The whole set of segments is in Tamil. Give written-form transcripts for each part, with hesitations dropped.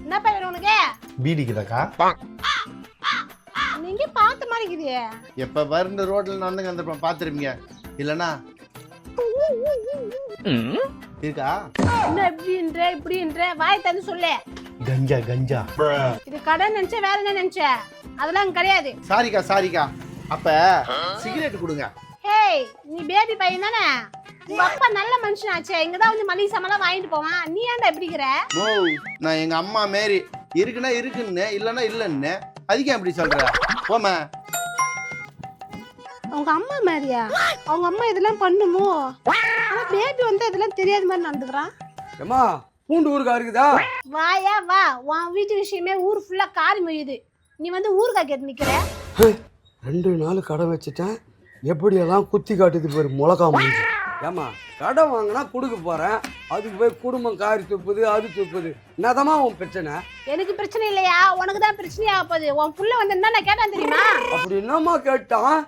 என்னப்பா வேணும் உனக்கு? பீடிக்குதாக்கா? நீங்க பார்த்த மாதிரி இருக்குதே. எப்ப வருந்து ரோட்ல நடந்து வந்திருப்பேன், பாத்துருப்பீங்க. இல்லனா இருக்கா? என்ன இப்படின்ற வாய் தந்து சொல்லு. கஞ்சா கஞ்சா. இது கடை நினைச்ச வேற என்ன நினைச்ச? அதெல்லாம் கிடையாது. சாரிக்கா. அப்ப சிகரெட் கொடுங்க. ஹேய், நீ பேபி பையன் தானே? உங்க அப்பா நல்ல மனுஷனாச்சே. இங்கதான் வந்து மளிகை சாமான் வாங்கிட்டு போவான். நீ ஏன்டா இப்படிக்கிற? ஓ, நான் எங்க அம்மா மாரி இருக்குன்னா இருக்குன்னு, இல்லன்னா இல்லன்னு. அதுக்கு எப்படி சொல்ற? போமா. அவங்க அம்மா மாதிரியா? அவங்க அம்மா இதெல்லாம் பண்ணுமோ? ஆனா பேபி வந்து இதெல்லாம் தெரியாத மாதிரி நடந்துக்கிறான். ஏமா பூண்டு ஊருக்கா இருக்குதா? வாயா வா, உன் வீட்டு விஷயமே ஊர் ஃபுல்லா காரி மொய்யுது. நீ வந்து ஊருக்கா கேட்டு நிக்கிற. 2 நாள் கடை வச்சுட்டேன், எப்படியெல்லாம் குத்தி காட்டுது பாரு மிளகா முடிஞ்சு. ஏமா கடை வாங்கினா கொடுக்க போறேன், அதுக்கு போய் குடும்பம் காரி துப்புது அது துப்புது. என்னதமா உன் பிரச்சனை? எனக்கு பிரச்சனை இல்லையா, உனக்கு தான் பிரச்சனையா போகுது. உன் புள்ள வந்து என்ன கேட்டான் தெரியுமா? அப்படி என்னம்மா கேட்டான்?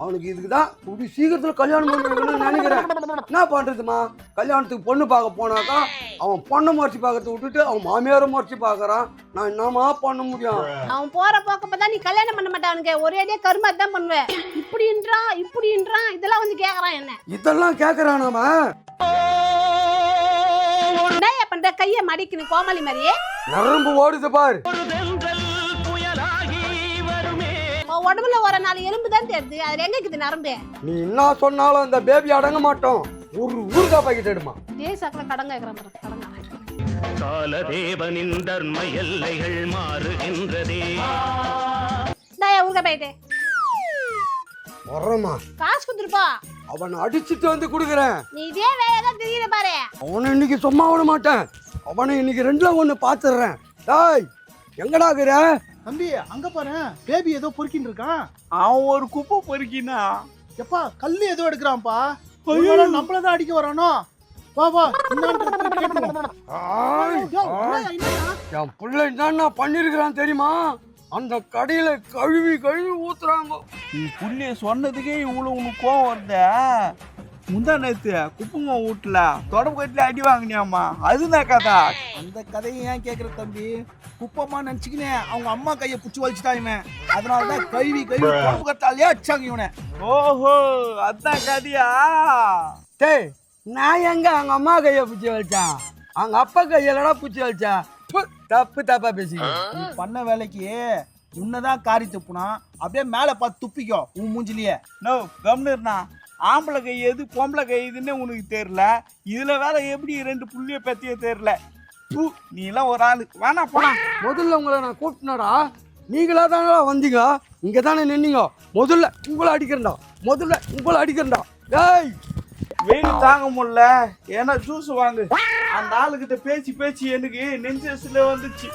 அவனுக்கு இதுக்குதான் இப்படி சீக்கிரத்துல கல்யாணம் பண்ணணும்னு நினைக்கிறேன். என்ன பண்றதுமா? கல்யாணத்துக்கு பொண்ணு பார்க்க போனாக்கா அவன் பொண்ணை முறைச்சி பார்க்கறத விட்டுட்டு அவன் மாமியாரை முறைச்சி பார்க்கறான். நான் என்னமா பண்ண முடியும்? அவன் போற போக்கப்பதான் நீ கல்யாணம் பண்ண மாட்டானுங்க, ஒரே அடியா கருமாதி தான் பண்ணுவேன். இப்படின்றான் இதெல்லாம் வந்து கேக்குறான். என்ன இதெல்லாம் கேக்குறானாமா? என்ன பண்ற? கைய மடிக்கணும் கோமாளி மாதிரியே. நரம்பு ஓடுது பாரு. உடம்புல ஒரு 4 எலும்பு தான் தெரியுது, அதுல எங்க இருக்குது நரம்பு? நீ என்ன சொன்னாலும் அந்த பேபி அடங்க மாட்டோம். ஒரு ஊருக்கா பாக்கெட் எடுமா. தேசத்துல கடன் கேக்குறான் பாரு, கடன். காலதேவனின் தர்ம எல்லைகள் மாறுகின்றதே. டேய் ஊருக்கா போயிட்டு வரமா காசு கொடுத்துருப்பா. அவனை அடிச்சுட்டு வந்து குடுக்குறேன். நீ இதே வேலையை தான் தெரியுற பாரு. அவனை இன்னைக்கு சும்மா விட மாட்டேன். அவனை இன்னைக்கு 2ல 1 பாத்துறேன். டேய் எங்கடா இருக்கிற? தம்பி அங்க பாரு, பேபி ஏதோ பொறுக்கின்னு இருக்கான். அவன் ஒரு குப்பை பொறுக்கினா எப்பா கல்லு ஏதோ எடுக்கிறான்ப்பா. நம்மளதான் அடிக்க வரானோ? வா என் பிள்ளை என்னன்னா பண்ணிருக்கிறான் தெரியுமா? அந்த கடையில கழுவி ஊத்துறாங்க. நீ புள்ளிய சொன்னதுக்கே இவ்வளவு உனக்கு கோவம் வருத. முந்தா நேத்து குப்பங்க வீட்டுல தொடப்பு கட்டில அடி வாங்கினியாமா, அதுதான் கதை. அந்த கதையை ஏன் கேக்குற தம்பி? குப்பமா நினைச்சுக்கினே அவங்க அம்மா கையை புடிச்சு வலிச்சுட்டா இவன். அதனாலதான் கழுவி குழம்பு கட்டாலே அடிச்சாங்க இவனை. ஓஹோ, அதான் கதையா? டேய் நான் எங்க அவங்க அம்மா கைய பிடிச்சி வலிச்சான், அவங்க அப்பா கையிலடா பிடிச்சி வலிச்சான். தப்பா பேசி நீ பண்ண வேலைக்கு உன்னதான் காரி துப்புனா அப்படியே மேல பார்த்து துப்பிக்கோ உன் மூஞ்சிலேயே. நோ கம்னர்னா, ஆம்பளை கை எது பொம்பளை கை எதுன்னு உனக்கு தெரியல. இதுல வேற எப்படி 2 புள்ளிய பத்தியே தெரியல. நீ எல்லாம் ஒரு ஆளு, வேணா போனா. முதல்ல உங்களை நான் கூப்பிட்டனடா, நீங்களா தானடா வந்தீங்க, இங்க தானே நின்னீங்க. முதல்ல உங்களை அடிக்கிறேன்டா. டேய் வெயில் தாங்க முடியல, ஏன்னா ஜூஸ் வாங்கு. அந்த ஆளுகிட்ட பேச்சு எனக்கு நெஞ்சு வந்துச்சு.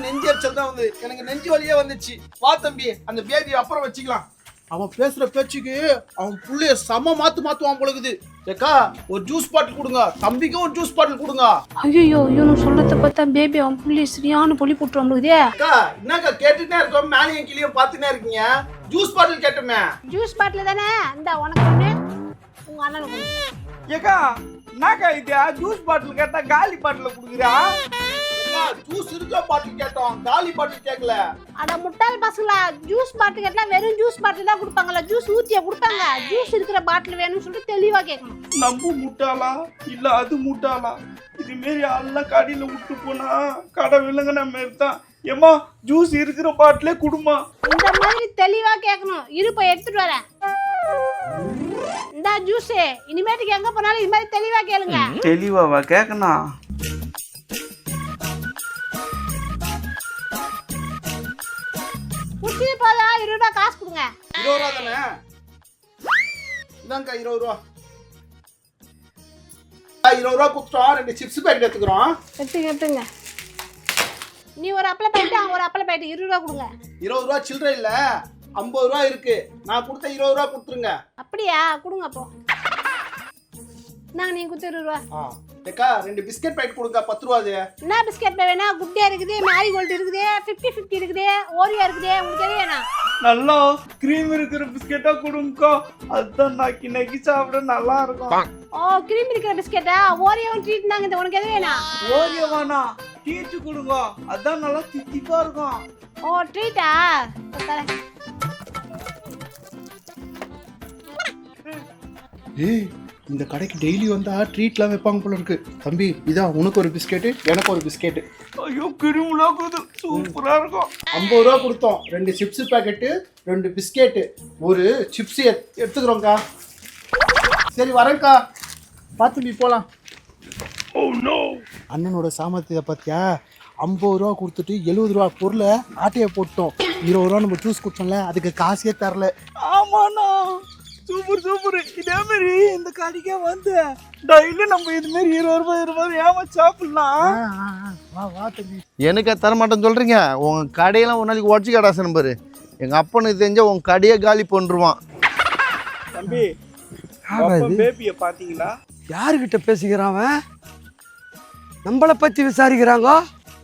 நெஞ்சு எரிச்சல் தான் வந்து எனக்கு நெஞ்சு வலியே வந்துச்சு. வா தம்பி, அந்த பேபி அப்புறம் வச்சுக்கலாம். அவன் பேசுற பேச்சுக்கு அவன் புள்ளைய செம மாத்துவான் பொழுது. ஏக்கா ஒரு ஜூஸ் பாட்டில் கொடுங்க, தம்பிக்கும் ஒரு ஜூஸ் பாட்டில் கொடுங்க. ஐயோ இவனு சொல்றத பார்த்தா பேபி அவன் புள்ளி சரியான பொலி போட்டுருவான் போகுதே. அக்கா என்னக்கா கேட்டுட்டே இருக்கோம், மேலையும் கீழேயும் பார்த்துட்டே இருக்கீங்க. Juice bottle கேட்டோமே. ஜூஸ் பாட்டில் தானே, இந்த உனக்கு ஒண்ணு உங்க அண்ணனுக்கு ஒண்ணு. ஏக்கா நாக்கா இதா ஜூஸ் பாட்டில் கேட்டா காலி பாட்டில குடுக்குறா? ஜூஸ் இருக்க பாட்டில் கேட்டோம், காலி பாட்டில் கேட்கல. அட முட்டாள் பசங்களா, ஜூஸ் பாட்டில் கேட்டா வெறும் ஜூஸ் பாட்டில் தான் கொடுப்பாங்கல்ல, ஜூஸ் ஊத்தியா கொடுப்பாங்க. ஜூஸ் இருக்கிற பாட்டில் வேணும்னு சொல்லிட்டு தெளிவா கேட்கணும். நம்பு முட்டாளா இல்ல அது முட்டாளா? இது மாரி எல்லாம் கடையில விட்டு போனா கடை விலங்குன மாரி தான். ஏமா ஜூஸ் இருக்கிற பாட்டிலே குடுமா. இந்த மாதிரி தெளிவா கேட்கணும். இருப்ப எடுத்துட்டு வரேன். இந்த ஜூஸ் இனிமேட்டுக்கு எங்க போனாலும் இது மாதிரி தெளிவா கேளுங்க. தெளிவாவா கேட்கணும்? குடிச்சு போதா 20 ரூபாய் காசு கொடுங்க. 20 ரூபா தானே? இதாங்கக்கா 20 ரூபா. 20 ரூபா கொடுத்துட்டோம், 2 சிப்ஸ் பேக்கெட் எடுத்துக்கிறோம். எடுத்துங்க. நீ ஒரு அப்பள பேக்கெட், அவன் ஒரு அப்பள பேக்கெட் 20 ரூபா கொடுங்க. 20 ரூபா சில்லறை இல்ல, 50 ரூபா இருக்கு. நான் கொடுத்த 20 ரூபா கொடுத்துருங்க. அப்படியா? கொடுங்க அப்போ. நீங்க கொடுத்த 20 ரூபா. ஏக்கா 2 பிஸ்கட் பேக்கெட் கொடுங்க, 10 ரூபா. அது என்ன பிஸ்கட் வேணா? குட்டியா இருக்குது, மேரிகோல்ட் இருக்குது, 50-50 இருக்குது, ஓரியோ இருக்குது. உங்களுக்கு எது வேணா? நல்லா கிரீம் இருக்கிற பிஸ்கெட்டா கொடுங்கக்கா, அதுதான் நக்கி சாப்பிட நல்லா இருக்கும். ஓ கிரீம் இருக்கிற பிஸ்கெட்டா? ஓரியோ ட்ரீட் நாங்க. இந்த உனக்கு எது வேணா? ஓரியோ வேணா, டீச்சு கொடுங்க, அதான் நல்லா தித்திப்பா இருக்கும். ஓ ட்ரீட்டா? ஏய் இந்த கடைக்கு டெய்லி வந்தா ட்ரீட்லாம் வைப்பாங்க போல இருக்கு. தம்பி இதான் உனக்கு ஒரு பிஸ்கெட்டு, எனக்கு ஒரு பிஸ்கெட்டு. ஐயோ கிருமிலா குது, சூப்பரா இருக்கும். 50 ரூபா கொடுத்தோம். 2 சிப்ஸ் பாக்கெட்டு, 2 பிஸ்கெட்டு, ஒரு சிப்ஸ் எடுத்துக்கிறோங்க்கா. சரி வரேன்க்கா. பார்த்து போலாம். அண்ணனோட சாமர்த்தியத்தை பார்த்தியா? 50 ரூபா கொடுத்துட்டு 70 ரூபா பொருளை ஆட்டையை போட்டோம். 20 ரூபா நம்ம ஜூஸ் குடிச்சோம்ல, அதுக்கு காசே தரல. ஆமாண்ணா, சூப்பர் சூப்பர். இதே மாதிரி இந்த கடைக்கே வந்து டெய்லி நம்ம இது மாதிரி 20 ரூபாய் ஏமா சாப்பிடலாம். வா வா தம்பி. எனக்கு தரமாட்டேன்னு சொல்கிறீங்க? உங்கள் கடையெல்லாம் ஒரு நாளைக்கு உடச்சி கடாசன் நம்பரு. எங்கள் அப்பனுக்கு தெரிஞ்சால் உங்கள் கடையை காலி பண்ணுருவான். தம்பி பேபியை பார்த்தீங்களா? யாருக்கிட்ட பேசிக்கிறான் அவன்? நம்மளை பற்றி விசாரிக்கிறாங்க.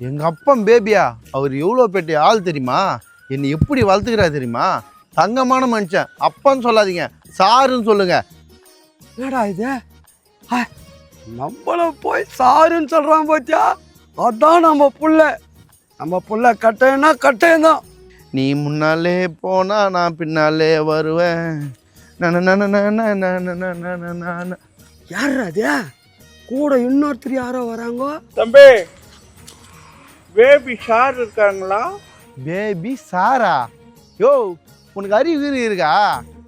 எங்கள் அப்பன் பேபியா? அவர் எவ்வளோ பெரிய ஆள் தெரியுமா? என்னை எப்படி வளர்த்துக்கிறா தெரியுமா? தங்கமான மனுஷன். அப்பன்னு சொல்லாதீங்க, சாருன்னு சொல்லுங்க. என்னடா இது? நம்மள போய் சாருன்னு சொல்றான் பாத்தியா? அதான் நம்ம புள்ள கட்டையன்னா கட்டையம் தான். நீ முன்னாலே போனா நான் பின்னாலே வருவேன். யார் அது? கூட இன்னொருத்தர் யாரோ வராங்க. தம்பி பேபி ஷார் இருக்காங்களா? பேபி சாரா? யோ உனக்கு அறிவு இருக்கா?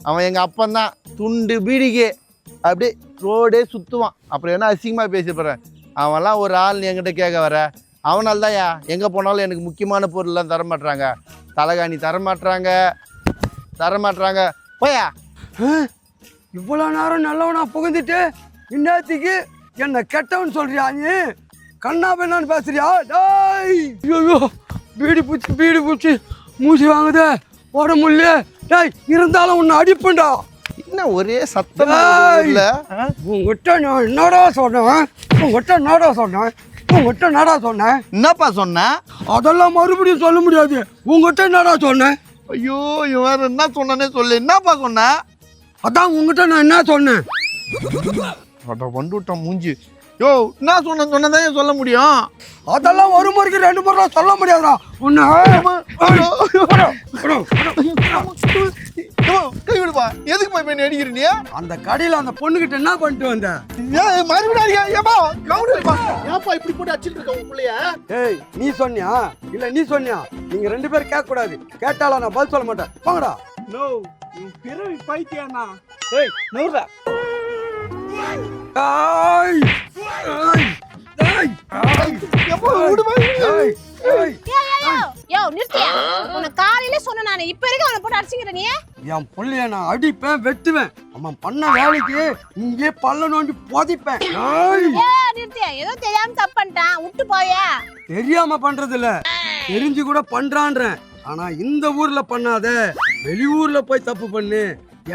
அவன் எங்கள் அப்பன் தான். துண்டு பீடிக்கு அப்படியே ரோடே சுற்றுவான். அப்புறம் என்ன அசிங்கமாக பேசி போகிறேன்? அவன்லாம் ஒரு ஆள் என்கிட்ட கேட்க வர. அவனால் தான்யா எங்கே போனாலும் எனக்கு முக்கியமான பொருள்லாம் தரமாட்டுறாங்க. தலைகாணி தரமாட்டுறாங்க. போயா. இவ்வளோ நேரம் நல்லவனா புகுந்துட்டு இன்னத்துக்கு என்ன கெட்டவன் சொல்றியா? நீ கண்ணா பெண்ணான்னு பேசுறியா? டேய் ஐயோ, பீடி பூச்சி மூசி வாங்குதே, ஓட முடியல. டேய் இருந்தாலும் உன்னை அடிப்பண்டா. என்ன ஒரே சத்தம் இல்லை? உங்ககிட்ட நான் என்னடா சொன்னேன்? என்னப்பா சொன்ன? அதெல்லாம் மறுபடியும் சொல்ல முடியாது. உங்ககிட்ட என்னடா சொன்னேன்? ஐயோ இவன் என்ன சொன்னானே சொல்லு. என்னப்பா சொன்ன? அதான் உங்ககிட்ட நான் என்ன சொன்னேன்? வந்து விட்டான் மூஞ்சி. யோ என்ன சொன்னதான் சொல்ல முடியும். அதெல்லாம் ஒரு முறைக்கு 2 முறை சொல்ல முடியாதுடா. உன்னை கை விடுப்பா. எதுக்கு போய் போய் அடிக்கிற நீ? அந்த கடையில் அந்த பொண்ணுகிட்ட என்ன பண்ணிட்டு வந்த? மறுபடியும் ஏன்ப்பா இப்படி போட்டு அடிச்சுட்டு இருக்க உன் பிள்ளைய? ஏய் நீ சொன்னியா இல்ல நீ சொன்னியா? நீங்க 2 பேரும் கேட்க கூடாது. கேட்டாலும் நான் பதில் சொல்ல மாட்டேன். போங்கடா. நோ பிறவி பைத்தியாண்ணா. ஏய் நூறுடா. ஏய் ஏய் ஏய் எப்போ விடுமா? ஏய் ஏய் யோ நிறுத்தியா? உன்னை காலையில சொன்ன நானு, இப்ப வரைக்கும் அவனை போட்டு அடிச்சுக்கிற நீ. என் புள்ளைய நான் அடிப்பேன், வெட்டுவேன். அவன் பண்ண வேலைக்கு இங்கே பல்ல நோண்டி புதைப்பேன். ஏய் நிறுத்தியா? ஏதோ தெரியாம தப்பு பண்ணிட்டான், விட்டு போயா. தெரியாம பண்றது இல்ல, தெரிஞ்சு கூட பண்றான்றேன். ஆனா இந்த ஊர்ல பண்ணாத, வெளியூர்ல போய் தப்பு பண்ணு.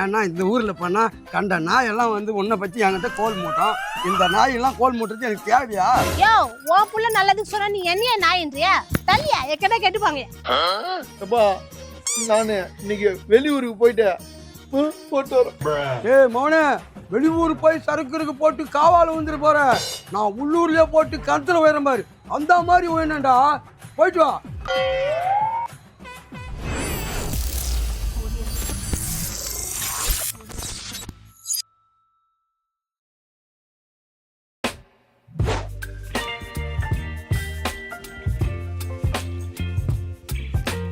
ஏன்னா இந்த ஊர்ல பண்ணா கண்ட நாயெல்லாம் வந்து உன்னை பத்தி என்கிட்ட கோல் மூட்டம். இந்த நாயெல்லாம் கோல் மூட்டுறது எனக்கு தேவையா? யோ உன் புள்ள நல்லதுக்கு சொன்னா நீ என்னைய நாயின்றியா? தள்ளியா எக்கட கேட்டுப்பாங்க. அப்பா நானு இன்னைக்கு வெளியூருக்கு போட்டு வரேன். ஏய் மோனே, வெளியூர் போய் சரக்குருக்கு போட்டு காவால வந்துட்டு போற. நான் உள்ளூர்லயே போட்டு கருத்துல உயரம் பாரு. அந்த மாதிரி வேணும்டா. போயிட்டு வா.